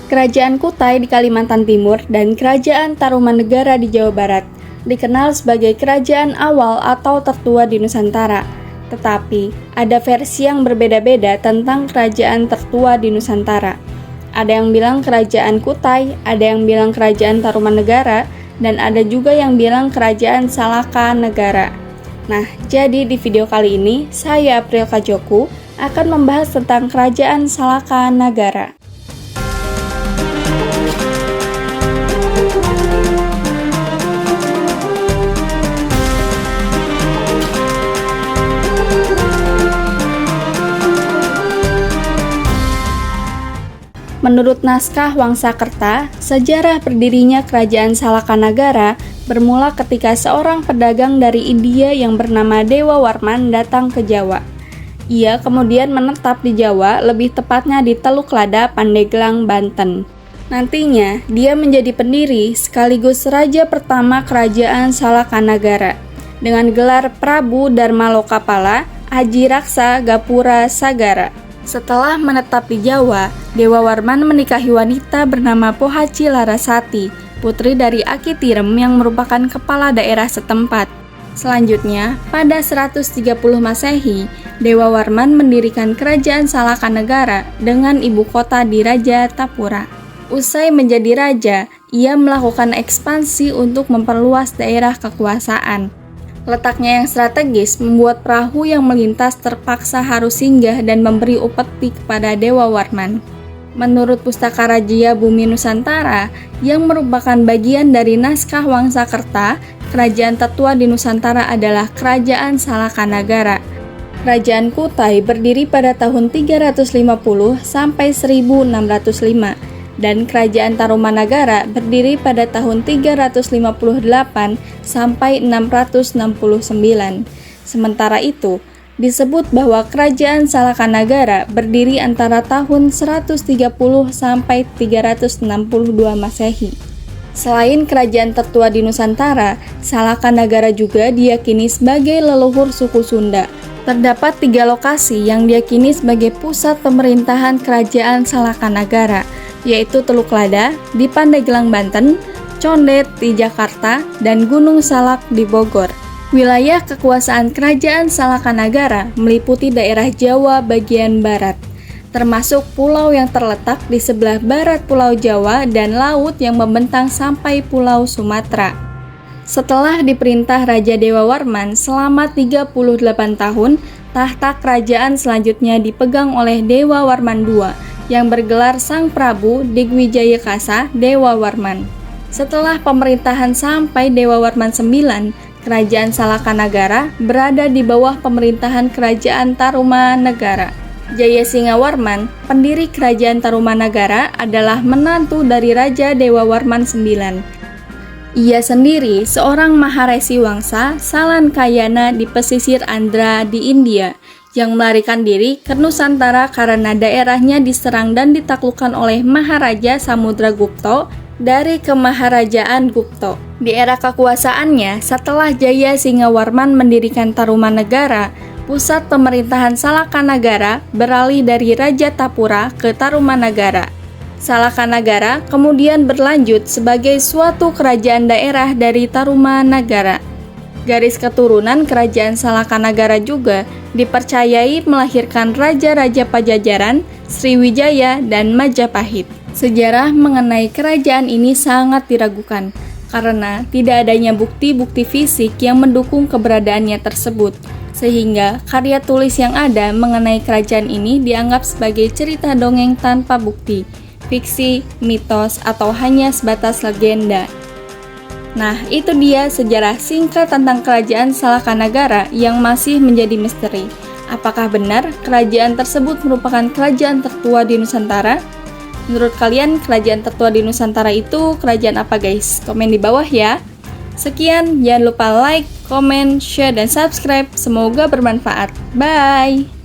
Kerajaan Kutai di Kalimantan Timur dan Kerajaan Tarumanegara di Jawa Barat dikenal sebagai kerajaan awal atau tertua di Nusantara. Tetapi, ada versi yang berbeda-beda tentang kerajaan tertua di Nusantara. Ada yang bilang kerajaan Kutai, ada yang bilang kerajaan Tarumanegara, dan ada juga yang bilang kerajaan Salakanegara. Nah, jadi di video kali ini, saya April Kajoku akan membahas tentang kerajaan Salakanegara. Menurut naskah Wangsakerta, sejarah berdirinya kerajaan Salakanegara bermula ketika seorang pedagang dari India yang bernama Dewa Warman datang ke Jawa. Ia kemudian menetap di Jawa, lebih tepatnya di Teluk Lada, Pandeglang, Banten. Nantinya, dia menjadi pendiri sekaligus raja pertama kerajaan Salakanegara dengan gelar Prabu Dharma Lokapala Aji Raksa Gapura Sagara. Setelah menetap di Jawa, Dewa Warman menikahi wanita bernama Pohaci Larasati, putri dari Aki Tirem yang merupakan kepala daerah setempat. Selanjutnya, pada 130 Masehi, Dewa Warman mendirikan kerajaan Salakanegara dengan ibu kota di Raja Tapura. Usai menjadi raja, ia melakukan ekspansi untuk memperluas daerah kekuasaan. Letaknya yang strategis membuat perahu yang melintas terpaksa harus singgah dan memberi upeti kepada Dewa Warman. Menurut Pustaka Rajia Bumi Nusantara, yang merupakan bagian dari naskah Wangsakerta, kerajaan tertua di Nusantara adalah Kerajaan Salakanegara. Kerajaan Kutai berdiri pada tahun 350 sampai 1605. Dan Kerajaan Tarumanegara berdiri pada tahun 358 sampai 669. Sementara itu, disebut bahwa Kerajaan Salakanegara berdiri antara tahun 130 sampai 362 Masehi. Selain kerajaan tertua di Nusantara, Salakanegara juga diyakini sebagai leluhur suku Sunda. Terdapat 3 lokasi yang diyakini sebagai pusat pemerintahan Kerajaan Salakanegara, yaitu Teluk Lada di Pandeglang, Banten, Condet di Jakarta, dan Gunung Salak di Bogor. Wilayah kekuasaan Kerajaan Salakanegara meliputi daerah Jawa bagian barat, termasuk pulau yang terletak di sebelah barat Pulau Jawa dan laut yang membentang sampai Pulau Sumatera. Setelah diperintah Raja Dewa Warman selama 38 tahun, tahta kerajaan selanjutnya dipegang oleh Dewa Warman II, yang bergelar Sang Prabu Digwijayakasa Dewa Warman. Setelah pemerintahan sampai Dewa Warman IX, Kerajaan Salakanegara berada di bawah pemerintahan Kerajaan Tarumanegara. Jayasingha Warman, pendiri Kerajaan Tarumanegara, adalah menantu dari Raja Dewa Warman IX. Ia sendiri seorang Maharesi Wangsa Salankayana di pesisir Andhra di India, yang melarikan diri ke Nusantara karena daerahnya diserang dan ditaklukkan oleh Maharaja Samudragupto dari Kemaharajaan Gupto. Di era kekuasaannya, setelah Jayasingha Warman mendirikan Tarumanegara, pusat pemerintahan Salakanegara beralih dari Raja Tapura ke Tarumanegara. Salakanegara kemudian berlanjut sebagai suatu kerajaan daerah dari Tarumanegara. Garis keturunan kerajaan Salakanegara juga dipercayai melahirkan raja-raja Pajajaran, Sriwijaya, dan Majapahit. Sejarah mengenai kerajaan ini sangat diragukan, karena tidak adanya bukti-bukti fisik yang mendukung keberadaannya tersebut, sehingga karya tulis yang ada mengenai kerajaan ini dianggap sebagai cerita dongeng tanpa bukti, fiksi, mitos, atau hanya sebatas legenda. Nah, itu dia sejarah singkat tentang kerajaan Salakanegara yang masih menjadi misteri. Apakah benar kerajaan tersebut merupakan kerajaan tertua di Nusantara? Menurut kalian, kerajaan tertua di Nusantara itu kerajaan apa, guys? Komen di bawah ya. Sekian, jangan lupa like, comment, share, dan subscribe. Semoga bermanfaat. Bye!